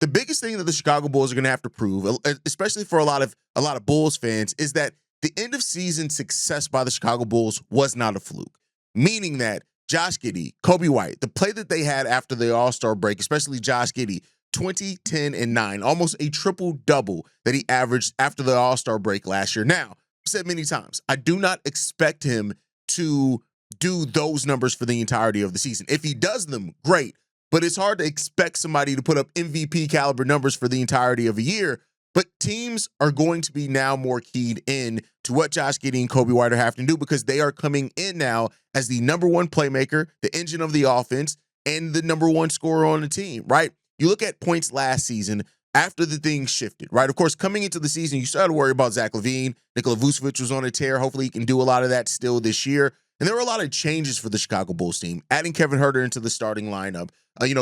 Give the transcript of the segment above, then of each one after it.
the biggest thing that the Chicago Bulls are going to have to prove, especially for a lot of Bulls fans, is that the end of season success by the Chicago Bulls was not a fluke. Meaning that Josh Giddey, Kobe White, the play that they had after the All-Star break, especially Josh Giddey, 20, 10, and 9, almost a triple-double that he averaged after the All-Star break last year. Now, I've said many times, I do not expect him to do those numbers for the entirety of the season. If he does them, great. But it's hard to expect somebody to put up MVP caliber numbers for the entirety of a year. But teams are going to be now more keyed in to what Josh Giddey and Kobe White are having to do, because they are coming in now as the number one playmaker, the engine of the offense, and the number one scorer on the team, right? You look at points last season after the things shifted, right? Of course, coming into the season, you started to worry about Zach LaVine. Nikola Vucevic was on a tear. Hopefully he can do a lot of that still this year. And there were a lot of changes for the Chicago Bulls team, adding Kevin Huerter into the starting lineup,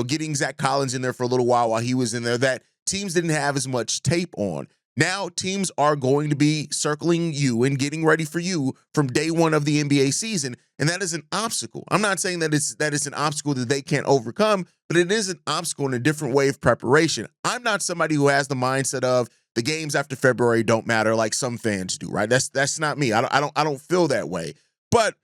getting Zach Collins in there for a little while he was in there, that teams didn't have as much tape on. Now teams are going to be circling you and getting ready for you from day one of the NBA season, and that is an obstacle. I'm not saying that it's an obstacle that they can't overcome, but it is an obstacle in a different way of preparation. I'm not somebody who has the mindset of the games after February don't matter like some fans do, right? That's not me. I don't feel that way. But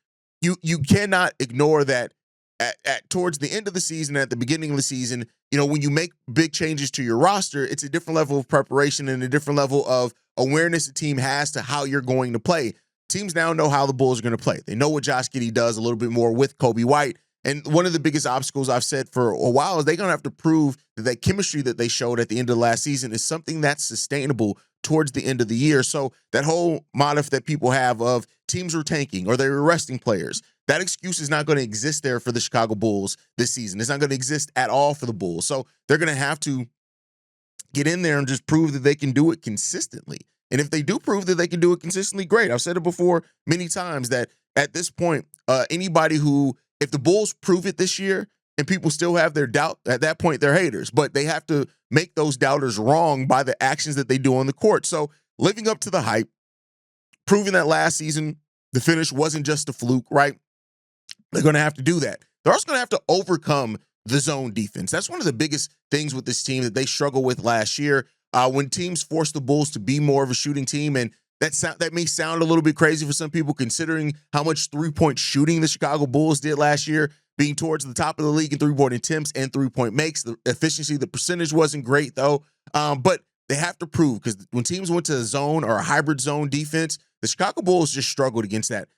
you cannot ignore that at towards the end of the season, at the beginning of the season, when you make big changes to your roster, it's a different level of preparation and a different level of awareness the team has to how you're going to play. Teams now know how the Bulls are going to play. They know what Josh Giddey does a little bit more with Kobe White. And one of the biggest obstacles I've said for a while is they're going to have to prove that chemistry that they showed at the end of last season is something that's sustainable towards the end of the year. So that whole motif that people have of teams were tanking or they were resting players, that excuse is not going to exist there for the Chicago Bulls this season. It's not going to exist at all for the Bulls. So they're going to have to get in there and just prove that they can do it consistently. And if they do prove that they can do it consistently, great. I've said it before many times that at this point, anybody who, if the Bulls prove it this year and people still have their doubt, at that point, they're haters. But they have to make those doubters wrong by the actions that they do on the court. So living up to the hype, proving that last season, the finish wasn't just a fluke, right? They're going to have to do that. They're also going to have to overcome the zone defense. That's one of the biggest things with this team that they struggled with last year. When teams force the Bulls to be more of a shooting team, and that may sound a little bit crazy for some people considering how much three-point shooting the Chicago Bulls did last year, being towards the top of the league in three-point attempts and three-point makes. The efficiency, the percentage wasn't great, though. But they have to prove, because when teams went to a zone or a hybrid zone defense, the Chicago Bulls just struggled against that.